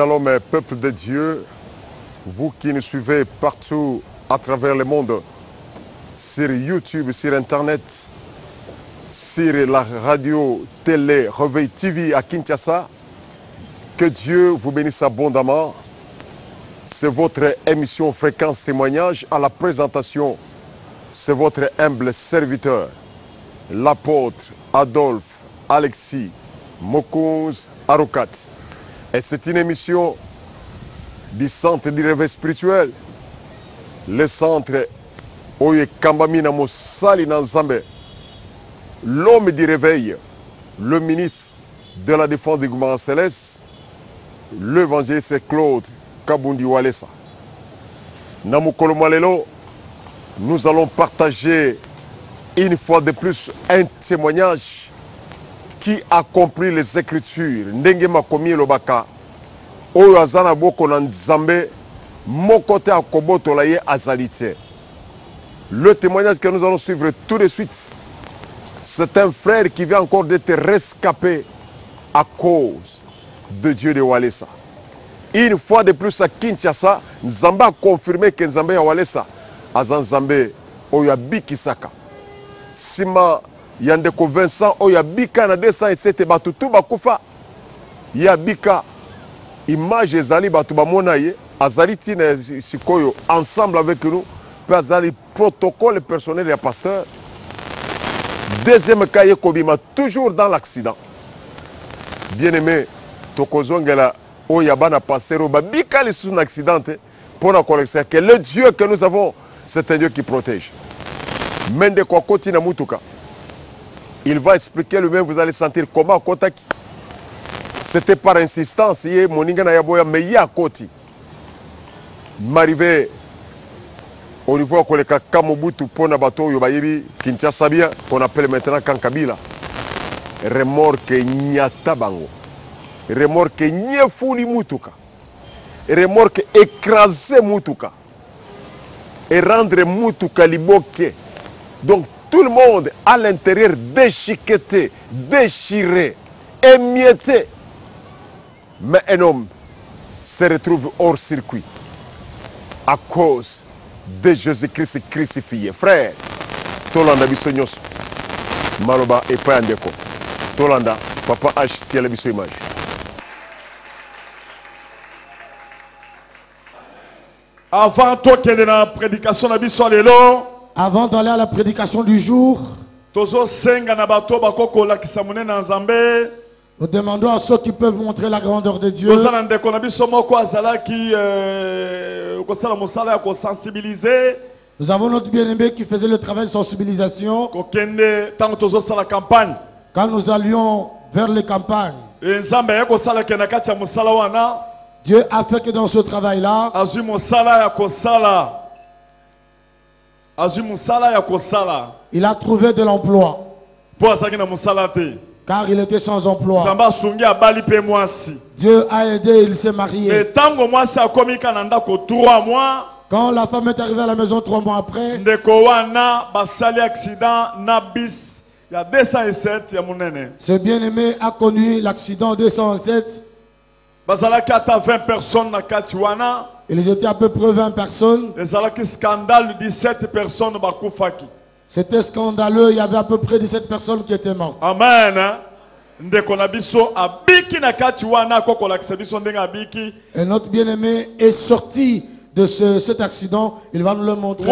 Shalom, peuple de Dieu, vous qui nous suivez partout à travers le monde, sur YouTube, sur Internet, sur la radio, télé, Réveil TV à Kinshasa, que Dieu vous bénisse abondamment. C'est votre émission Fréquence Témoignage. À la présentation, c'est votre humble serviteur, l'apôtre Adolphe Alexis Mokouz Arukat. Et c'est une émission du centre du réveil spirituel, le centre Oye Kambamina Moussali Nanzambe, l'homme du réveil, le ministre de la défense du gouvernement céleste, l'évangéliste Claude Kabundi Walesa. Namukolo Malelo, nous allons partager une fois de plus un témoignage qui a compris les Écritures. Ndenge makomi lobaka oyo azana boko na Nzambe mokote akoboto la ye azalite. Le témoignage que nous allons suivre tout de suite, c'est un frère qui vient encore d'être rescapé à cause de Dieu de Walesa. Une fois de plus à Kinshasa, Nzambe a confirmé que Nzambe ya Walesa azan Nzambe oyo abikisaka. Sima Yandeko Vincent oya bika na 207 batu tu bakufa ya bika image ezali batu bamona ye azali tina sikoyo ensemble avec nous pe azali protocole personnel ya pasteur. Deuxième cas ye kobima toujours dans l'accident. Bien aimé tokozongela oya bana pasteur ba bika les sous accident pour la collection que le Dieu que nous avons c'est un Dieu qui protège. Mende kwa koti na mutuka. Il va expliquer lui-même, vous allez sentir comment Kotaki. C'était par insistance, il y a Moninga Nayaboya, mais il y a Koti. M'arrivé au niveau de la Kamobutu, Pona Bato, Yobayibi, Kinshasa, qu'on appelle maintenant Kankabila. Remorque Nyatabango. Remorque Nyefouli Mutuka. Remorque écrasé Mutuka. Et rendre Mutuka Liboke. Donc, tout le monde à l'intérieur déchiqueté, déchiré, émietté. Mais un homme se retrouve hors circuit à cause de Jésus-Christ crucifié. Frère, Tolanda Bissonyos, Maloba et Payandeko. Tolanda, Papa H, tiens la biso image. Avant toi qui est dans la prédication de la biso lelo, avant d'aller à la prédication du jour, nous demandons à ceux qui peuvent montrer la grandeur de Dieu. Nous avons notre bien-aimé qui faisait le travail de sensibilisation. Quand nous allions vers les campagnes, Dieu a fait que dans ce travail-là, il a trouvé de l'emploi. Car il était sans emploi. Dieu a aidé, il s'est marié. Quand la femme est arrivée à la maison 3 mois après, ce bien-aimé a connu l'accident 207. Ils étaient à peu près 20 personnes. C'était scandaleux, il y avait à peu près 17 personnes qui étaient mortes. Amen. Et notre bien-aimé est sorti de cet accident, il va nous le montrer.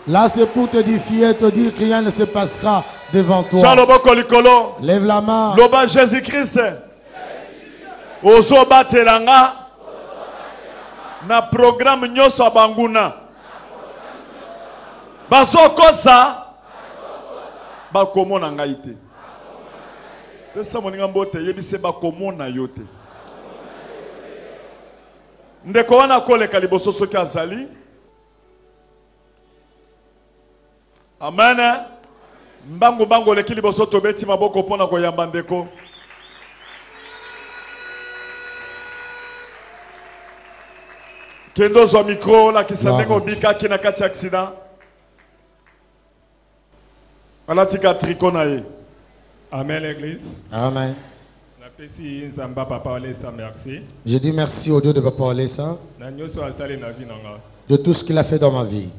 Là, c'est pour t'édifier, te dire que rien ne se passera devant toi. Lève la main. Jésus-Christ. Ozobatelanga na programme nyoso abanguna bazokosa bakomona ngai te pesa moninga mbote yebise bakomona yo te ndeko wana koleka liboso soki azali. Amen. Mbangu leki liboso tobeti maboko pona koyamba ndeko. Kendo zo micro la kisandengo bika kina kati accident. Alatika trikona ye. Amen, l'église. Amen. Merci. Je dis merci au Dieu de Papa Olesa de tout ce qu'il a fait dans ma vie.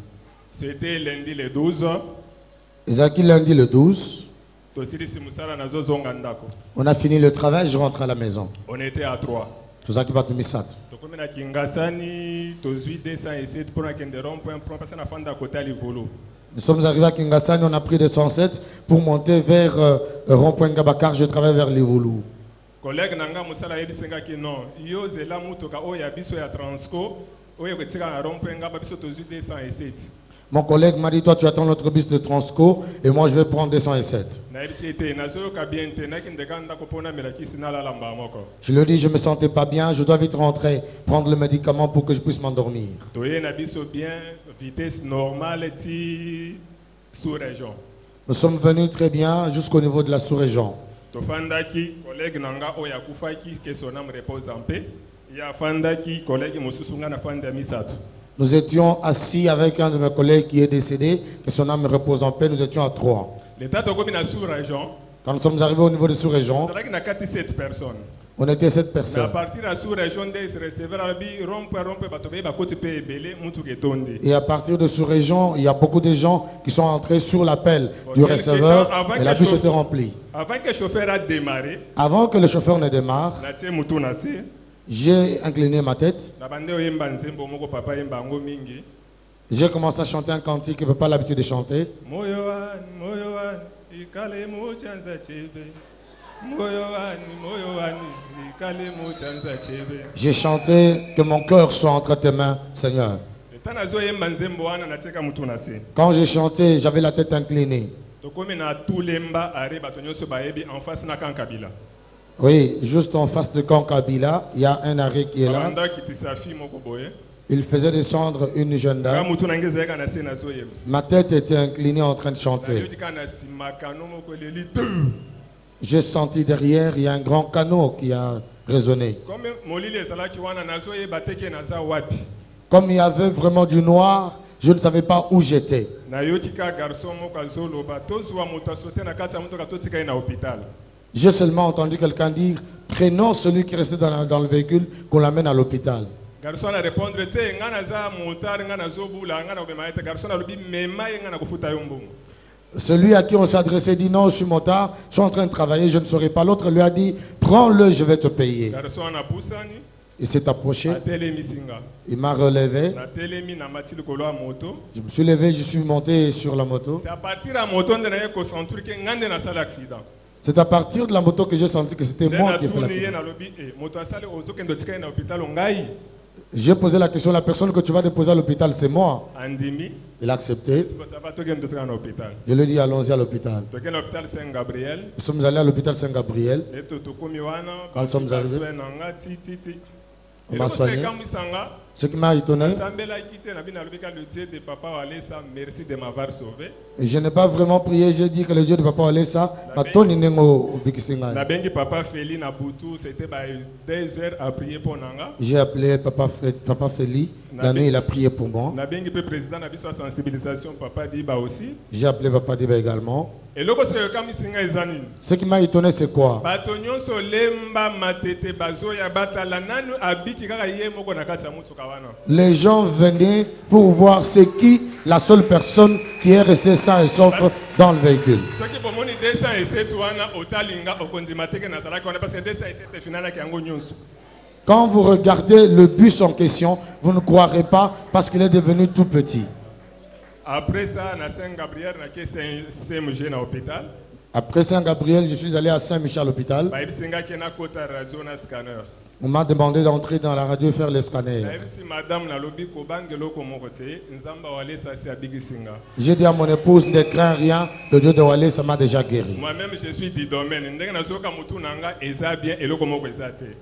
C'était lundi le 12. Isaki lundi le 12. On a fini le travail, je rentre à la maison. On était à 3. Tout ça qui va te misat. Nous sommes arrivés à Kingasani, on a pris 207 pour monter vers rond-point Gabakar, je travaille vers Livulu. Collègue nanga musala yebi senga ki non yo zela mutoka oya biso ya Transco oya kwetika na rond-point Ngaba biso tozu 207. Mon collègue m'a dit toi tu attends notre bus de Transco et moi je vais prendre 207. Je lui ai dit je me sentais pas bien, je dois vite rentrer prendre le médicament pour que je puisse m'endormir. Nous sommes venus très bien jusqu'au niveau de la sous-région. Collègue nanga oya kufaki que son âme repose en paix. Ya fandaki collègue mususunga na fanda misatu. Nous étions assis avec un de mes collègues qui est décédé, que son âme repose en paix. Nous étions à 3. Quand nous sommes arrivés au niveau de sous-région, on était 7 personnes. Et à partir de sous-région, il y a beaucoup de gens qui sont entrés sur l'appel du receveur et la bus était remplie. Avant que le chauffeur ne démarre, j'ai incliné ma tête. J'ai commencé à chanter un cantique que je n'ai pas l'habitude de chanter. J'ai chanté que mon cœur soit entre tes mains, Seigneur. Quand j'ai chanté, j'avais la tête inclinée. Oui, juste en face de Kankabila, il y a un arrêt qui est là. Il faisait descendre une jeune dame. Ma tête était inclinée en train de chanter. J'ai senti derrière, il y a un grand canot qui a résonné. Comme il y avait vraiment du noir, je ne savais pas où j'étais. J'ai seulement entendu quelqu'un dire, prenons celui qui restait dans le véhicule, qu'on l'amène à l'hôpital. Celui à qui on s'est adressé dit, non, je suis motard, je suis en train de travailler, je ne saurais pas. L'autre lui a dit, prends-le, je vais te payer. Il s'est approché, il m'a relevé. Je me suis levé, je suis monté sur la moto. C'est à partir de la moto que j'ai senti que c'était moi qui ai fait l'accident. J'ai posé la question, la personne que tu vas déposer à l'hôpital, c'est moi. Il a accepté. Je lui ai dit, allons-y à l'hôpital. Nous sommes allés à l'hôpital Saint-Gabriel. Quand nous sommes arrivés, on m'a soigné. Ce qui m'a étonné, je n'ai pas vraiment prié, j'ai dit que le Dieu de Papa Olesa m'a donné au Bikisinga. J'ai appelé Papa Feli, la nuit il a prié pour moi. J'ai appelé Papa Diba également. Ce qui m'a étonné, c'est quoi? Les gens venaient pour voir c'est qui la seule personne qui est restée sain et sauf dans le véhicule. Quand vous regardez le bus en question, vous ne croirez pas parce qu'il est devenu tout petit. Après ça, à Saint-Gabriel, Après Saint-Gabriel, je suis allé à Saint-Michel à l'hôpital. On m'a demandé d'entrer dans la radio et faire le scanner. J'ai dit à mon épouse, ne crains rien, le Dieu de Walé, ça m'a déjà guéri. Moi-même, je suis du domaine.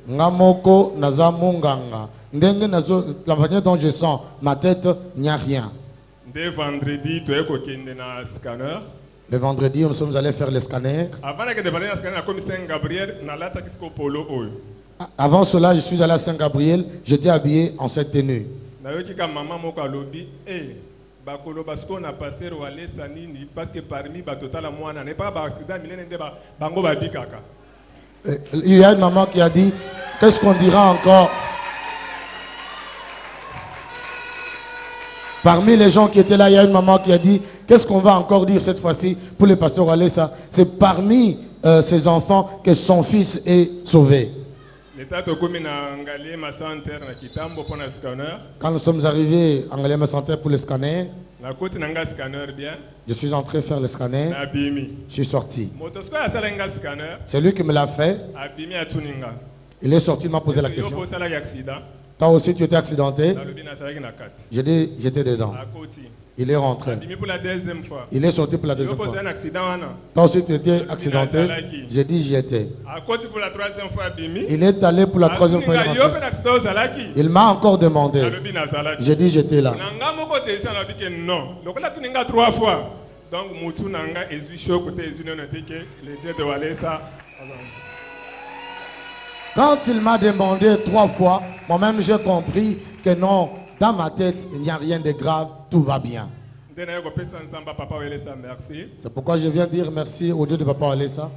Ngamoko naza munganga. La manière dont je sens ma tête, il n'y a rien. Dès vendredi, tu es au scanner. Le vendredi, nous sommes allés faire le scanner. Avant cela, je suis allé à Saint-Gabriel. J'étais habillé en cette tenue. bakolo basko na passer wale sanini parce que parmi batotala mwana n'est pas accident milene ndeba bango babikaka. Il y a une maman qui a dit qu'est-ce qu'on dira encore? Parmi les gens qui étaient là, il y a une maman qui a dit qu'est-ce qu'on va encore dire cette fois-ci pour le pasteur Alessa? C'est parmi ses enfants que son fils est sauvé. Quand nous sommes arrivés à Ngalema Center pour le scanner, je suis entré faire le scanner, je suis sorti. C'est lui qui me l'a fait. Il est sorti, il m'a posé la question. Toi aussi tu étais accidenté? J'ai dit j'étais dedans. Il est rentré. Il est sorti pour la deuxième fois. Toi aussi tu étais accidenté? J'ai dit j'y étais. Il est allé pour la troisième fois. Il m'a encore demandé. J'ai dit j'étais là. Quand il m'a demandé 3 fois, moi-même j'ai compris que non, dans ma tête, il n'y a rien de grave, tout va bien. C'est pourquoi je viens dire merci au Dieu de Papa Alessa.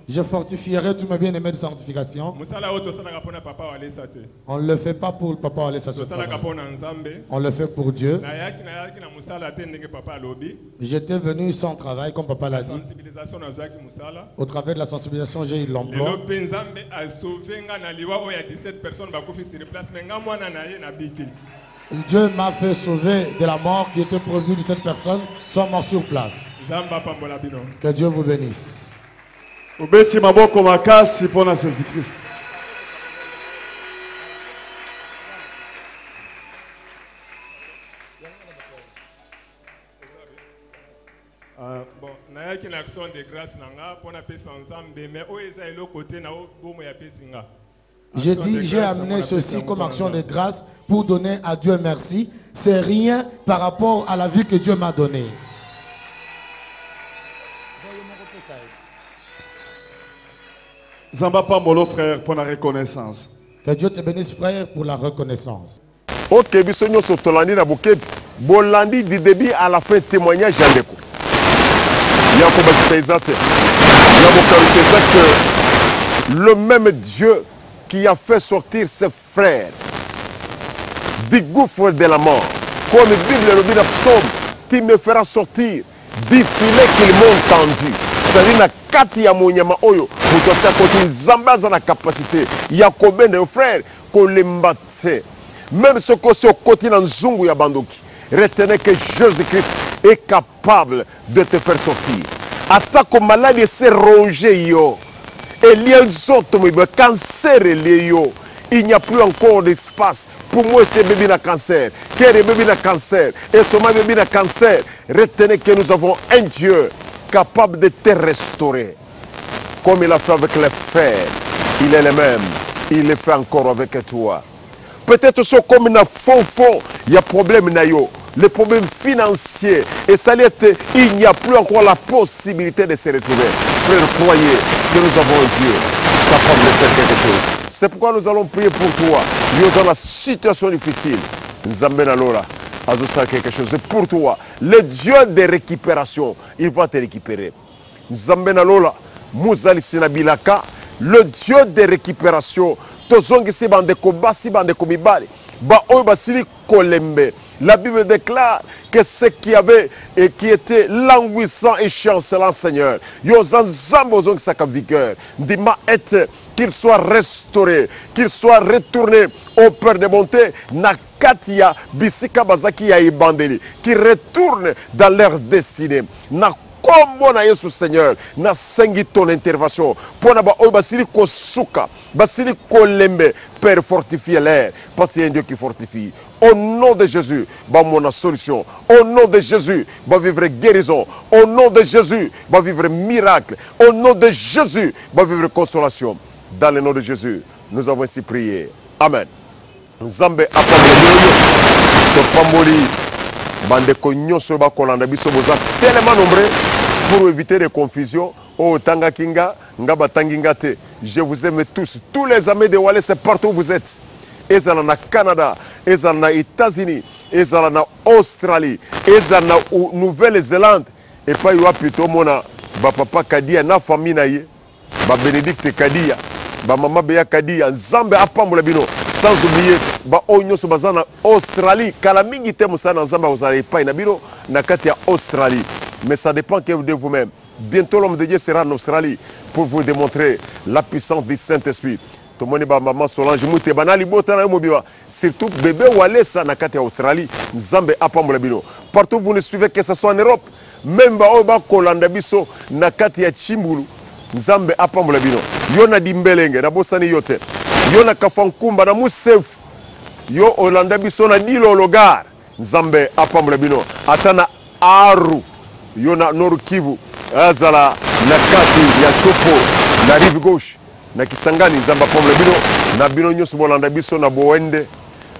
Je fortifierai tous mes bien-aimés de sanctification. On ne le fait pas pour Papa Alessa. On le fait pour Dieu. J'étais venu sans travail, comme Papa l'a dit. Au travers de la sensibilisation, j'ai eu l'emploi. Dieu m'a fait sauver de la mort qui était prévue de cette personne, sont morts sur place. Que Dieu vous bénisse. J'ai dit, j'ai amené ceci comme action de grâce pour donner à Dieu merci. C'est rien par rapport à la vie que Dieu m'a donnée. Zamba Pambolo, frère, pour la reconnaissance. Que Dieu te bénisse, frère, pour la reconnaissance. Ok, bisogno sotolandi na buke bolandi du début à la fin témoignage yandeko. Yakoba Saizate. Yakoba c'est que le même Dieu qui a fait sortir ses frères du gouffre de la mort, comme Bible le dit dans Psaume, tu me feras sortir du filet qu'ils m'ont tendu. C'est-à-dire na kati ya monyama oyo, pour ça côté zambaza na capacité, Yakoba de frères kolembate. Même ce que c'est au côté dans Zungu ya bandoki, retenez que Jésus-Christ est capable de te faire sortir. Attaque maladie c'est rongé yo. Il y a une sorte de cancer, il n'y a plus encore d'espace. Pour moi, c'est bébé na cancer. Quel est bébé na cancer? Et ce bébé na cancer, retenez que nous avons un Dieu capable de te restaurer. Comme il a fait avec les frères, il est le même. Il le fait encore avec toi. Peut-être que comme il y a fond, il y a problème na yo. Les problèmes financiers. Et ça il n'y a plus encore la possibilité de se retrouver. Frère, croyez que nous avons un Dieu capable de faire quelque chose. C'est pourquoi nous allons prier pour toi. Nous dans la situation difficile. Nous amène alors à faire quelque chose. C'est pour toi. Le Dieu de récupération, il va te récupérer. Nous amène alors Mouzali Sinabilaka, le Dieu de récupération. Tozongi si bande kobasi bande komibali. Ba oyo basili kolembe. La Bible déclare que ce qui avait et qui était languissant et chancelant, Seigneur, qu'il soit restauré, qu'il soit retourné au Père de bonté, Nakatia, Bisika Bazaki ya Ibandeli, qui retourne dans leur destinée. Comme na Yesu Seigneur, na sengi ton intervention. Pour naba oy basili ko suka, basili ko lembe, Père fortifie l'air, parce qu'il y a un Dieu qui fortifie. Au nom de Jésus, bah mon solution. Au nom de Jésus, va vivre guérison. Au nom de Jésus, va vivre miracle. Au nom de Jésus, va vivre consolation. Dans le nom de Jésus, nous avons ainsi prié. Amen. Nzambe apamoli bande konyoso ba kolanda biso boza tellement nombreux pour éviter les confusions. Oh tanga kinga ngaba tangingate. Je vous aime tous les amis de Walais, c'est partout où vous êtes. ezala na Canada, ezala na États-Unis, ezala na Australie, ezala na Nouvelle-Zélande. Et pas wapi to mona ba papa Kadia na famille na ye, ba Bénédicte Kadia, ba mama Beya Kadia, Nzambe apambola bino. Sans oublier ba onyo so bazana Australie, kala mingi te musana Nzambe ozala epai na bino na kati ya Australie. Mais ça dépend que de vous-même. Bientôt l'homme de Dieu sera en Australie pour vous démontrer la puissance du Saint-Esprit. Tout le monde ba maman Solange Mouté banali botana mobiwa. Surtout bébé Walesa na kati ya Australie, Nzambe apambola bino. Partout vous nous suivez, que ce soit en Europe, même ba kolanda biso na kati ya Chimbulu, Nzambe apambola bino. Yona dimbelenge na bosani yote. Yona kafankumba na musefu. Yo olanda biso na dilo logar. Nzambe apambola bino. Atana Aru. Yona Noru Kivu. Azala na kati ya Chopo na rive gauche. Na Kisangani Nzambe apambola bino. Na bino nyonso bolanda biso na Boende.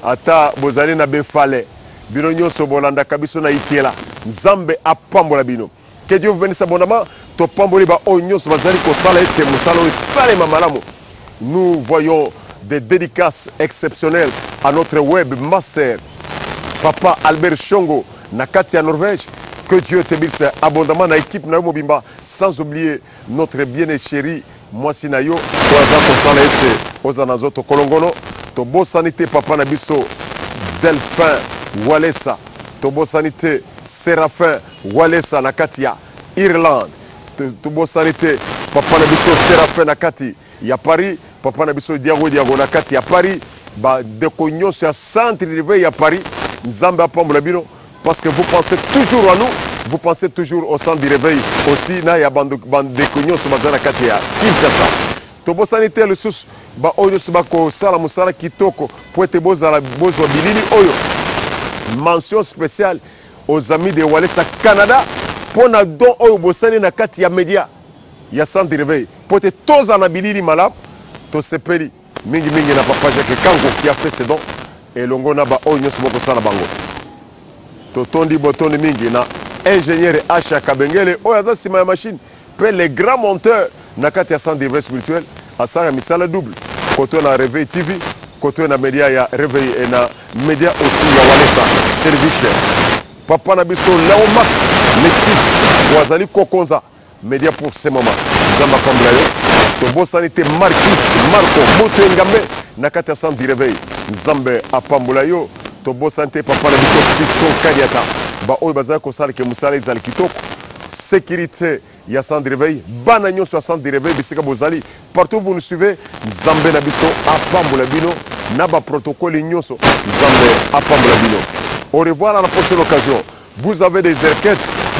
Ata bozali na Befale. Bino nyonso bolanda kabiso na Ikela. Nzambe apambola bino. Que Dieu vous bénisse abondamment. To pamboli ba onyos bazali ko sala ete musala o sale mamalamu. Nous voyons des dédicaces exceptionnelles à notre web master Papa Albert Shongo Nakati à Norvège. Que Dieu te bénisse abondamment na équipe na Mobimba, sans oublier notre bien chéri Mwasi Nayo Toaza ko sala ete ozana zoto kolongono to bo sanité papa na biso Delphin Walesa to bo sanité Séraphin Walesa Nakati ya Irlande. To bo sanité papa na biso Séraphin Nakati ya Paris, papa na biso Diago Nakati ya Paris, ba de konyo sur centre de veille à Paris, Nzambe apambola bino parce que vous pensez toujours à nous, vous pensez toujours au centre de réveil aussi na ya bande de konyo sur bazana kati ya Kinshasa. To bo sanité le sous ba oyo suba ko sala musala kitoko pour te bozala bozo bilili oyo. Mention spéciale aux amis de Walesa Canada pour na don oyo bosani na kati ya media ya centre de réveil pour te toza na bilili malab to sepeli mingi na papa Jacques Kango qui a fait ses dons et longo na ba oyo nyonso moko sala bango to tondi botoni mingi na ingénieur Acha Kabengele oyo aza sima ya machine pe les grands monteurs na kati ya centre de réveil spirituel asala misala double koto na réveil TV koto na media ya réveil et na media aussi ya Walesa télévision papa na biso Léo Max le chief wazali kokonza média pour ce moment. Nzamba Pamblayo, Tobo Sanité Marco Moto Ngambe, Nakata Centre du Réveil, Nzambe Apambulayo, Tobo Santé Papa na biso Fiston Kadiata, Ba Oy Bazar Kosal ke Musala Izal Kitoko, sécurité, ya Centre du Réveil, Banagnon sur Centre du Réveil, Bissika Bozali, partout vous nous suivez, Nzambe Nabiso Apambulabino, Naba Protocole Ignoso, Nzambe Apambulabino. Au revoir à la prochaine occasion. Vous avez des enquêtes,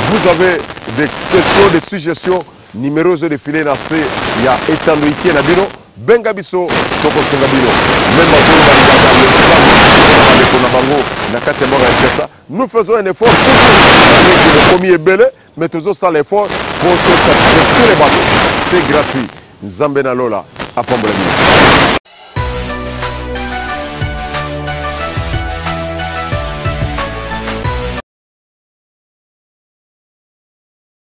vous avez des questions, des suggestions, numéros de filet nassé, il y a Etandoïki Nabino, Bengabiso, Toko Sengabino, même nous faisons un effort pour le premier belé, mais toujours ça l'effort pour que ça tous les bateaux. C'est gratuit. Zambena Lola, à Pambolabino.